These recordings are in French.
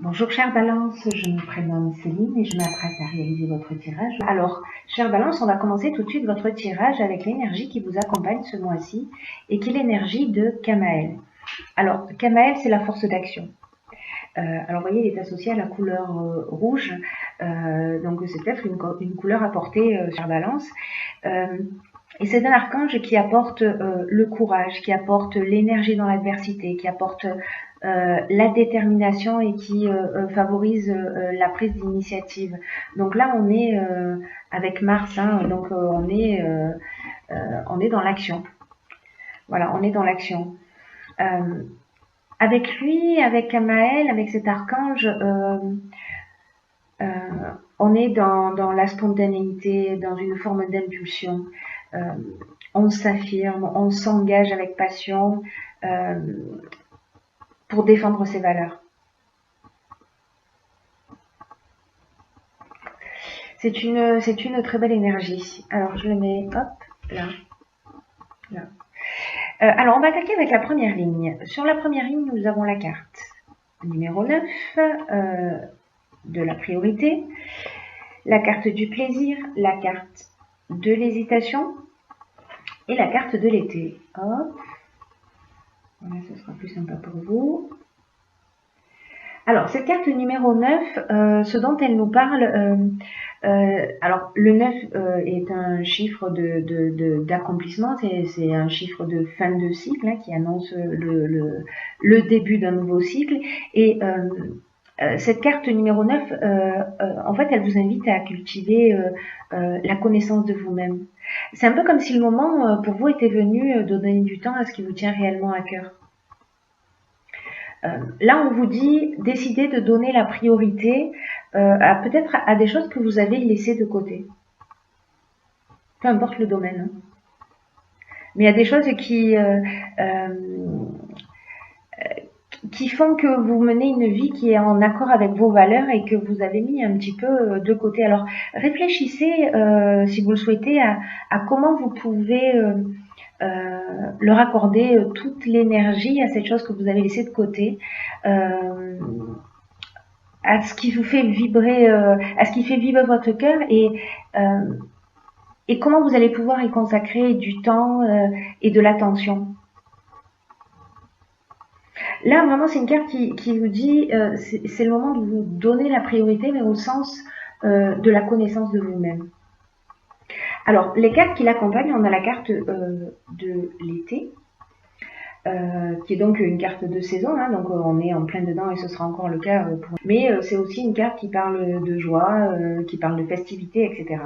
Bonjour chère Balance, je me prénomme Céline et je m'apprête à réaliser votre tirage. Alors, chère Balance, on va commencer tout de suite votre tirage avec l'énergie qui vous accompagne ce mois-ci et qui est l'énergie de Kamael. Alors, Kamael, c'est la force d'action. Alors, vous voyez, il est associé à la couleur rouge, donc c'est peut-être une couleur à porter, chère Balance. Et c'est un archange qui apporte le courage, qui apporte l'énergie dans l'adversité, qui apporte la détermination et qui favorise la prise d'initiative. Donc là, on est avec Mars, hein, donc on est dans l'action. Voilà, on est dans l'action. Avec lui, avec Kamael, avec cet archange, on est dans la spontanéité, dans une forme d'impulsion. On s'affirme, on s'engage avec passion pour défendre ses valeurs. C'est une très belle énergie. Alors je le mets, hop, là. Alors on va attaquer avec la première ligne. Sur la première ligne, nous avons la carte numéro 9 de la priorité, la carte du plaisir, la carte de l'hésitation et la carte de l'été. Hop. Voilà, ce sera plus sympa pour vous. Alors, cette carte numéro 9, ce dont elle nous parle, alors le 9 est un chiffre d'accomplissement, c'est un chiffre de fin de cycle hein, qui annonce le début d'un nouveau cycle. Et cette carte numéro 9, en fait, elle vous invite à cultiver la connaissance de vous-même. C'est un peu comme si le moment pour vous était venu de donner du temps à ce qui vous tient réellement à cœur. Là, on vous dit, décidez de donner la priorité peut-être à des choses que vous avez laissées de côté. Peu importe le domaine. Hein. Mais il y a des choses qui font que vous menez une vie qui est en accord avec vos valeurs et que vous avez mis un petit peu de côté. Alors, réfléchissez, si vous le souhaitez, à comment vous pouvez leur accorder toute l'énergie à cette chose que vous avez laissée de côté. À ce qui vous fait vibrer, à ce qui fait vibrer votre cœur et comment vous allez pouvoir y consacrer du temps et de l'attention. Là, vraiment, c'est une carte qui vous dit c'est le moment de vous donner la priorité, mais au sens de la connaissance de vous-même. Alors, les cartes qui l'accompagnent, on a la carte de l'été, qui est donc une carte de saison, hein, donc on est en plein dedans et ce sera encore le cas pour... Mais c'est aussi une carte qui parle de joie, qui parle de festivité, etc.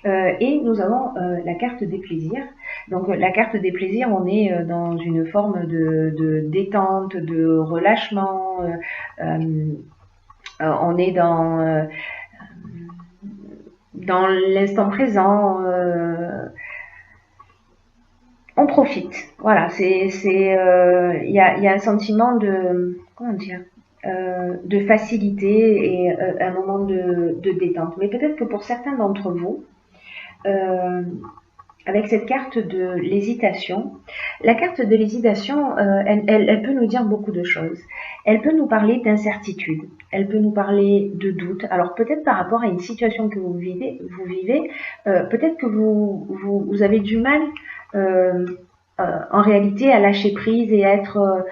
Et nous avons la carte des plaisirs. Donc la carte des plaisirs, on est dans une forme de détente, de relâchement, on est dans l'instant présent, on profite. Voilà, il y a un sentiment de, comment dire, de facilité et un moment de détente. Mais peut-être que pour certains d'entre vous, avec cette carte de l'hésitation, la carte de l'hésitation, elle peut nous dire beaucoup de choses. Elle peut nous parler d'incertitude, elle peut nous parler de doute. Alors peut-être par rapport à une situation que vous vivez, peut-être que vous avez du mal en réalité à lâcher prise et à être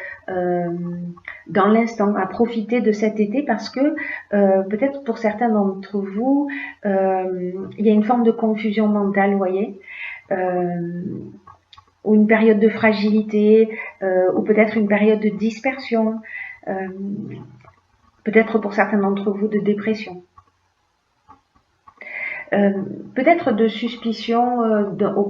dans l'instant, à profiter de cet été parce que peut-être pour certains d'entre vous, il y a une forme de confusion mentale, vous voyez, ou une période de fragilité, ou peut-être une période de dispersion, peut-être pour certains d'entre vous de dépression. Peut-être de suspicion,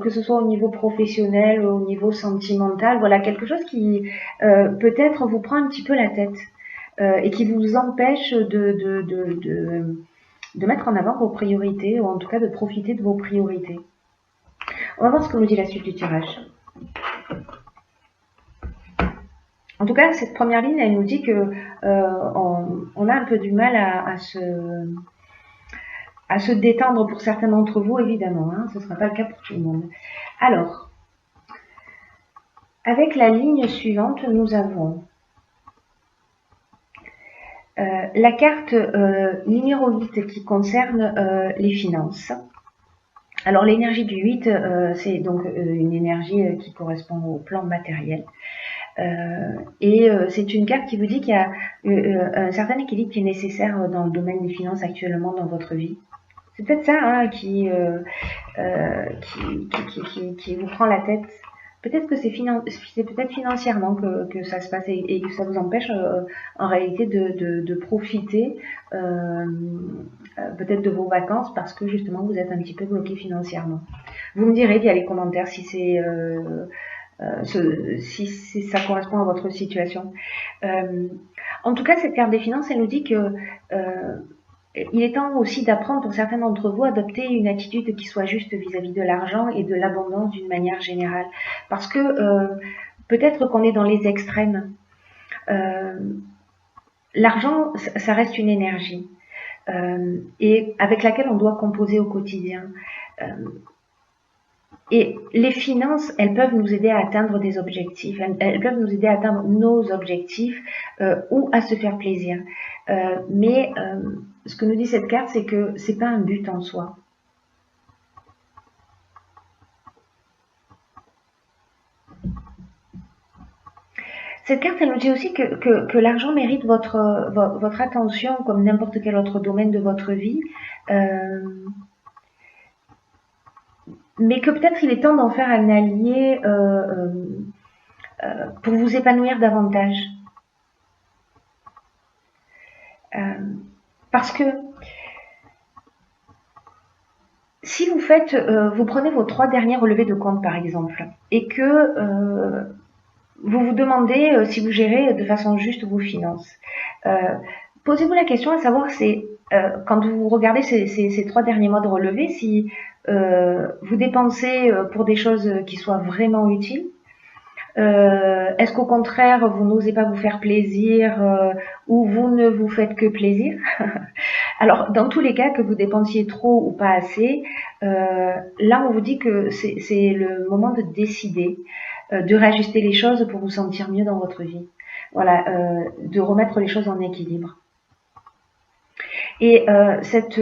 que ce soit au niveau professionnel ou au niveau sentimental, voilà, quelque chose qui peut-être vous prend un petit peu la tête et qui vous empêche de mettre en avant vos priorités, ou en tout cas de profiter de vos priorités. On va voir ce que nous dit la suite du tirage. En tout cas, cette première ligne, elle nous dit que on a un peu du mal à se détendre pour certains d'entre vous, évidemment. Hein, ce ne sera pas le cas pour tout le monde. Alors, avec la ligne suivante, nous avons La carte numéro 8 qui concerne les finances. Alors l'énergie du 8, c'est donc une énergie qui correspond au plan matériel. C'est une carte qui vous dit qu'il y a un certain équilibre qui est nécessaire dans le domaine des finances actuellement dans votre vie. C'est peut-être ça hein, qui vous prend la tête. Peut-être que c'est peut-être financièrement que ça se passe et que ça vous empêche en réalité de profiter peut-être de vos vacances parce que justement vous êtes un petit peu bloqué financièrement. Vous me direz via les commentaires si ça correspond à votre situation. En tout cas, cette carte des finances, elle nous dit que il est temps aussi d'apprendre pour certains d'entre vous à adopter une attitude qui soit juste vis-à-vis de l'argent et de l'abondance d'une manière générale. Parce que peut-être qu'on est dans les extrêmes. L'argent, ça reste une énergie et avec laquelle on doit composer au quotidien. Et les finances, elles peuvent nous aider à atteindre des objectifs, elles peuvent nous aider à atteindre nos objectifs ou à se faire plaisir. Mais ce que nous dit cette carte, c'est que c'est pas un but en soi. Cette carte, elle nous dit aussi que l'argent mérite votre attention comme n'importe quel autre domaine de votre vie. Mais que peut-être il est temps d'en faire un allié pour vous épanouir davantage. Parce que si vous prenez vos 3 derniers relevés de compte par exemple, et que vous vous demandez si vous gérez de façon juste vos finances, posez-vous la question à savoir quand vous regardez ces 3 derniers mois de relevés, si vous dépensez pour des choses qui soient vraiment utiles. Est-ce qu'au contraire, vous n'osez pas vous faire plaisir ou vous ne vous faites que plaisir? Alors, dans tous les cas, que vous dépensiez trop ou pas assez, là, on vous dit que c'est le moment de décider, de réajuster les choses pour vous sentir mieux dans votre vie. Voilà, de remettre les choses en équilibre. Et cette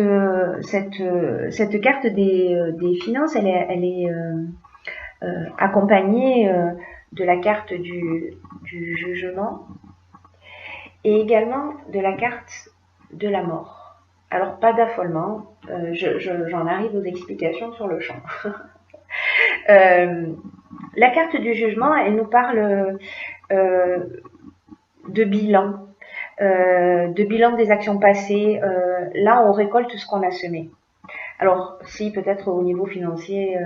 carte des finances, elle est accompagnée de la carte du jugement et également de la carte de la mort. Alors pas d'affolement, j'en arrive aux explications sur le champ. La carte du jugement, elle nous parle de bilan des actions passées. Là, on récolte ce qu'on a semé. Alors, si peut-être au niveau financier,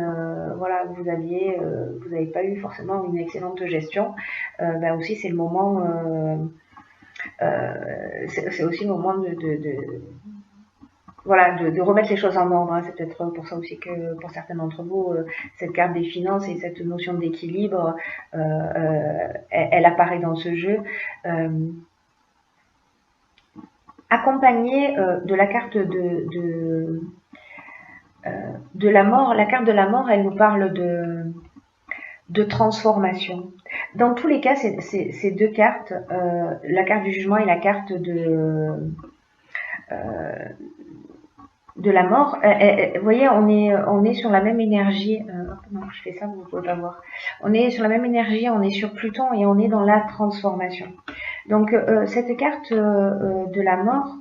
voilà, vous n'avez pas eu forcément une excellente gestion, ben aussi c'est le moment, c'est aussi le moment de remettre les choses en ordre. Hein. C'est peut-être pour ça aussi que pour certains d'entre vous, cette carte des finances et cette notion d'équilibre, elle apparaît dans ce jeu. Accompagnée de la carte de la mort, la carte de la mort, elle nous parle de transformation. Dans tous les cas, ces deux cartes, la carte du jugement et la carte de la mort, vous voyez, on est sur la même énergie. Non, je fais ça, vous ne pouvez pas voir. On est sur la même énergie, on est sur Pluton et on est dans la transformation. Donc cette carte de la mort,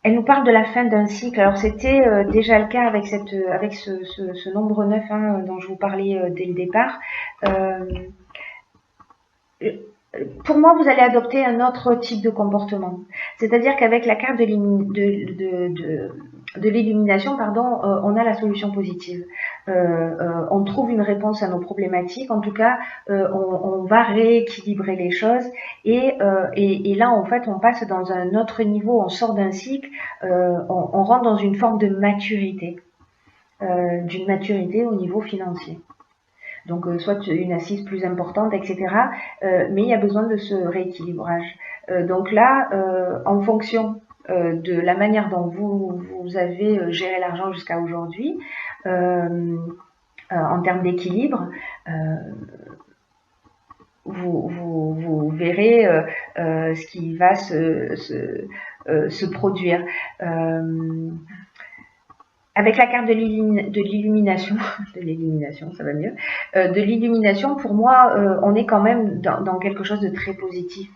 elle nous parle de la fin d'un cycle. Alors c'était déjà le cas avec ce nombre 9 hein, dont je vous parlais dès le départ. Pour moi, vous allez adopter un autre type de comportement. C'est-à-dire qu'avec la carte de l'illumination, on a la solution positive. On trouve une réponse à nos problématiques. En tout cas, on va rééquilibrer les choses. Et là, en fait, on passe dans un autre niveau. On sort d'un cycle. On rentre dans une forme de maturité. D'une maturité au niveau financier. Donc soit une assise plus importante, etc. Mais il y a besoin de ce rééquilibrage. Donc là, en fonction de la manière dont vous avez géré l'argent jusqu'à aujourd'hui, en termes d'équilibre, vous verrez ce qui va se produire. Avec la carte de l'illumination, de l'élimination, ça va mieux, de l'illumination, pour moi, on est quand même dans quelque chose de très positif.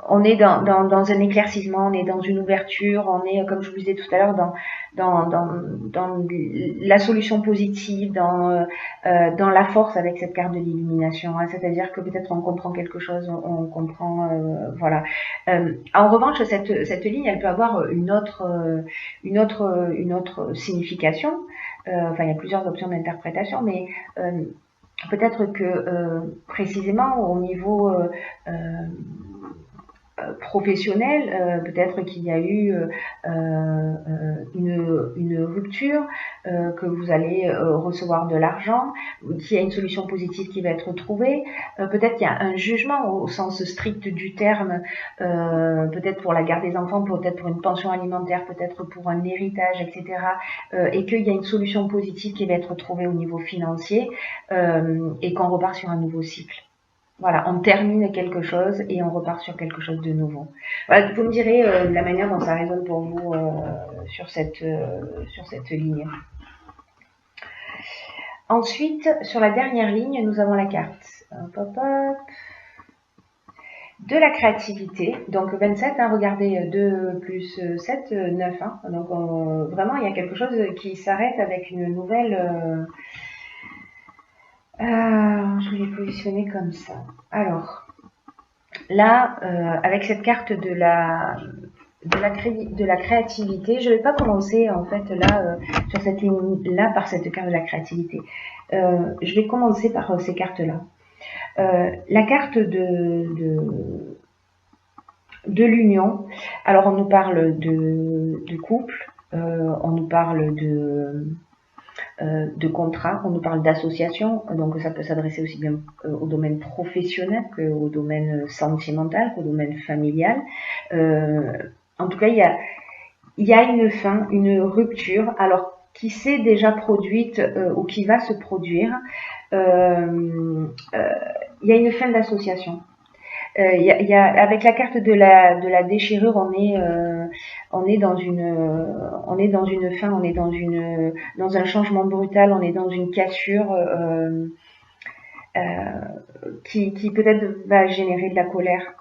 On est dans un éclaircissement, on est dans une ouverture, on est, comme je vous disais tout à l'heure, dans la solution positive, dans la force avec cette carte de l'illumination. Hein. C'est-à-dire que peut-être on comprend quelque chose, on comprend, voilà. En revanche, cette ligne, elle peut avoir une autre signification. Enfin, il y a plusieurs options d'interprétation, mais peut-être que précisément au niveau professionnel, peut-être qu'il y a eu une rupture, que vous allez recevoir de l'argent, qu'il y a une solution positive qui va être trouvée, peut-être qu'il y a un jugement au sens strict du terme, peut-être pour la garde des enfants, peut-être pour une pension alimentaire, peut-être pour un héritage, etc. Et qu'il y a une solution positive qui va être trouvée au niveau financier, et qu'on repart sur un nouveau cycle. Voilà, on termine quelque chose et on repart sur quelque chose de nouveau. Voilà, vous me direz la manière dont ça résonne pour vous sur cette ligne. Ensuite, sur la dernière ligne, nous avons la carte de la créativité. Donc 27, hein, regardez, 2 plus 7, 9. Hein. Donc vraiment, il y a quelque chose qui s'arrête avec une nouvelle... je l'ai positionné comme ça. Alors, là, avec cette carte de la créativité, je ne vais pas commencer en fait là sur cette ligne là par cette carte de la créativité. Je vais commencer par ces cartes là. La carte de l'union. Alors on nous parle de couple, on nous parle de contrat, on nous parle d'association, donc ça peut s'adresser aussi bien au domaine professionnel qu'au domaine sentimental, qu'au domaine familial. En tout cas, il y a une fin, une rupture, alors qui s'est déjà produite ou qui va se produire. Il y a une fin d'association. Avec la carte de la déchirure, on est dans une fin, on est dans un changement brutal, on est dans une cassure qui peut-être va générer de la colère.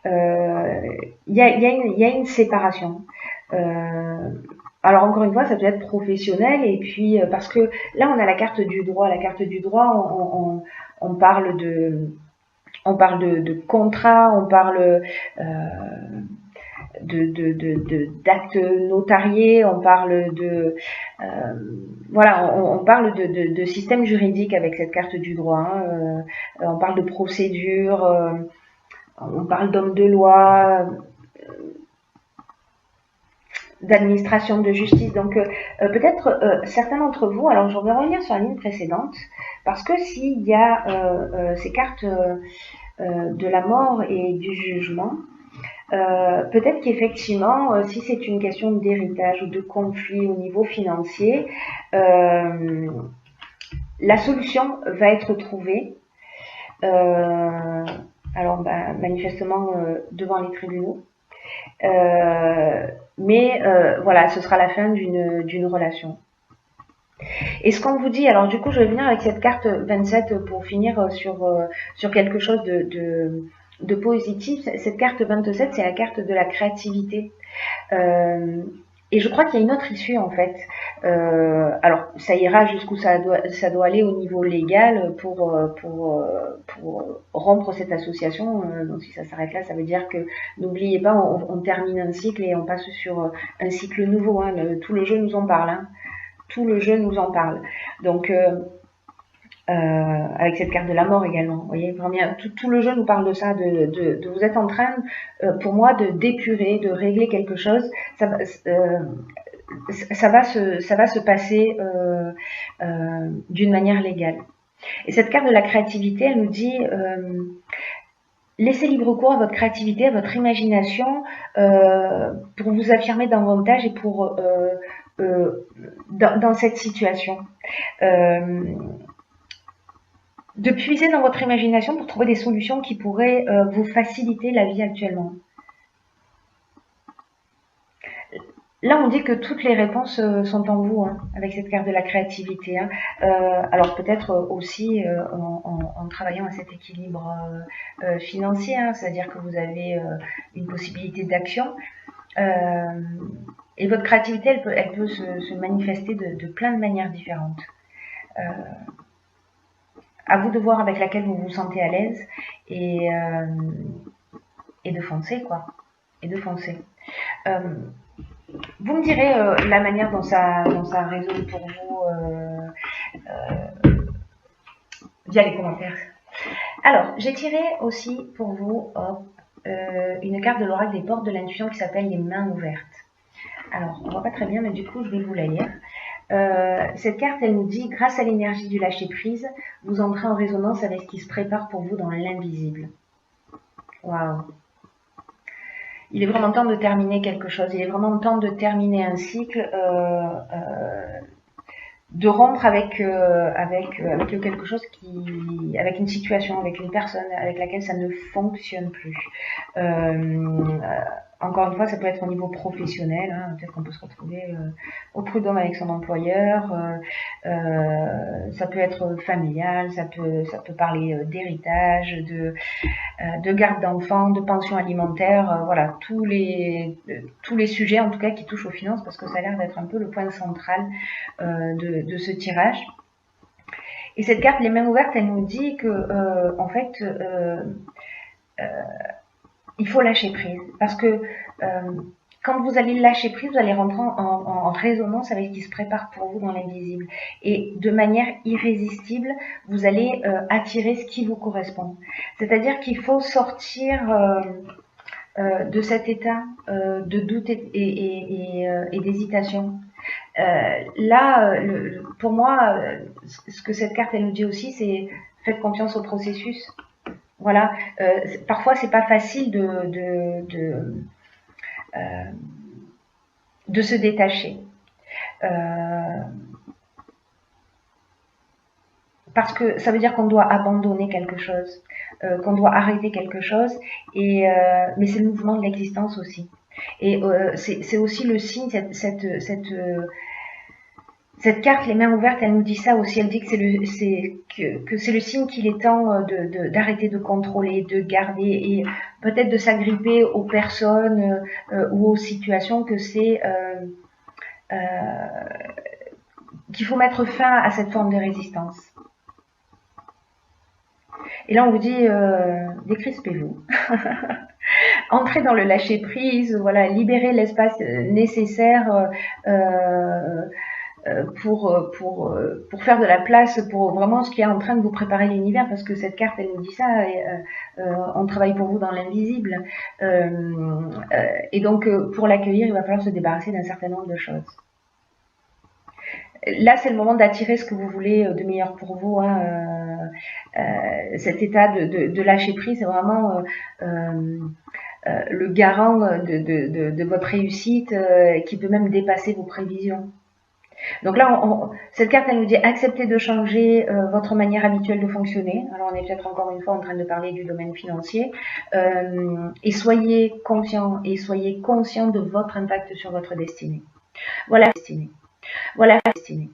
Il y a une séparation. Alors encore une fois, ça peut être professionnel et puis parce que là on a la carte du droit. La carte du droit, on parle de contrat, on parle d'actes notariés, on parle voilà, on parle de système juridique avec cette carte du droit. Hein. On parle de procédure, on parle d'homme de loi, d'administration de justice. Donc peut-être certains d'entre vous, alors je vais revenir sur la ligne précédente, parce que s'il y a ces cartes de la mort et du jugement, peut-être qu'effectivement, si c'est une question d'héritage ou de conflit au niveau financier, la solution va être trouvée, alors manifestement devant les tribunaux. Mais voilà, ce sera la fin d'une relation. Et ce qu'on vous dit, alors du coup je vais venir avec cette carte 27 pour finir sur quelque chose de positif. Cette carte 27, c'est la carte de la créativité. Et je crois qu'il y a une autre issue en fait. Alors ça ira jusqu'où ça doit aller au niveau légal pour rompre cette association. Donc si ça s'arrête là, ça veut dire que n'oubliez pas, on termine un cycle et on passe sur un cycle nouveau. Hein. Tout le jeu nous en parle. Hein. Tout le jeu nous en parle. Donc avec cette carte de la mort également. Vous voyez, tout le jeu nous parle de ça, de vous êtes en train, pour moi, de d'épurer, de régler quelque chose. Ça va se passer d'une manière légale. Et cette carte de la créativité, elle nous dit laissez libre cours à votre créativité, à votre imagination, pour vous affirmer davantage et pour dans cette situation. de puiser dans votre imagination pour trouver des solutions qui pourraient vous faciliter la vie actuellement. Là, on dit que toutes les réponses sont en vous, hein, avec cette carte de la créativité. Hein. Alors peut-être aussi en travaillant à cet équilibre financier, hein, c'est-à-dire que vous avez une possibilité d'action. Et votre créativité, elle peut se manifester de plein de manières différentes. À vous de voir avec laquelle vous vous sentez à l'aise et de foncer, quoi. Et de foncer. Vous me direz la manière dont ça résonne pour vous via les commentaires. Alors, j'ai tiré aussi pour vous une carte de l'oracle des portes de l'intuition qui s'appelle les mains ouvertes. Alors, on ne voit pas très bien, mais du coup, je vais vous la lire. Cette carte, elle nous dit, grâce à l'énergie du lâcher-prise, vous entrez en résonance avec ce qui se prépare pour vous dans l'invisible. Waouh! Il est vraiment temps de terminer quelque chose. Il est vraiment temps de terminer un cycle, de rompre avec quelque chose avec une situation, avec une personne avec laquelle ça ne fonctionne plus. Encore une fois, ça peut être au niveau professionnel, hein, peut-être qu'on peut se retrouver au prud'homme avec son employeur, ça peut être familial, ça peut parler d'héritage, de garde d'enfants, de pension alimentaire, voilà, tous les sujets en tout cas qui touchent aux finances, parce que ça a l'air d'être un peu le point central de ce tirage. Et cette carte, les mains ouvertes, elle nous dit que en fait, il faut lâcher prise, parce que quand vous allez lâcher prise, vous allez rentrer en résonance avec ce qui se prépare pour vous dans l'invisible. Et de manière irrésistible, vous allez attirer ce qui vous correspond. C'est-à-dire qu'il faut sortir de cet état de doute et d'hésitation. Là, pour moi, ce que cette carte elle nous dit aussi, c'est faites confiance au processus. Voilà. Parfois, c'est pas facile de se détacher. Parce que ça veut dire qu'on doit abandonner quelque chose, qu'on doit arrêter quelque chose, mais c'est le mouvement de l'existence aussi. Et c'est aussi le signe, cette carte, les mains ouvertes, elle nous dit ça aussi. Elle dit que c'est le signe qu'il est temps d'arrêter de contrôler, de garder et peut-être de s'agripper aux personnes ou aux situations que qu'il faut mettre fin à cette forme de résistance. Et là, on vous dit, décrispez-vous. Entrez dans le lâcher-prise, voilà, libérez l'espace nécessaire pour faire de la place pour vraiment ce qui est en train de vous préparer l'univers, parce que cette carte, elle nous dit ça, on travaille pour vous dans l'invisible. Et donc, pour l'accueillir, il va falloir se débarrasser d'un certain nombre de choses. Là, c'est le moment d'attirer ce que vous voulez de meilleur pour vous. Hein. Cet état de lâcher prise, c'est vraiment le garant de votre réussite qui peut même dépasser vos prévisions. Donc là, cette carte, elle nous dit acceptez de changer votre manière habituelle de fonctionner. Alors, on est peut-être encore une fois en train de parler du domaine financier. Et soyez confiant et soyez conscient de votre impact sur votre destinée. Voilà la destinée. Voilà la destinée.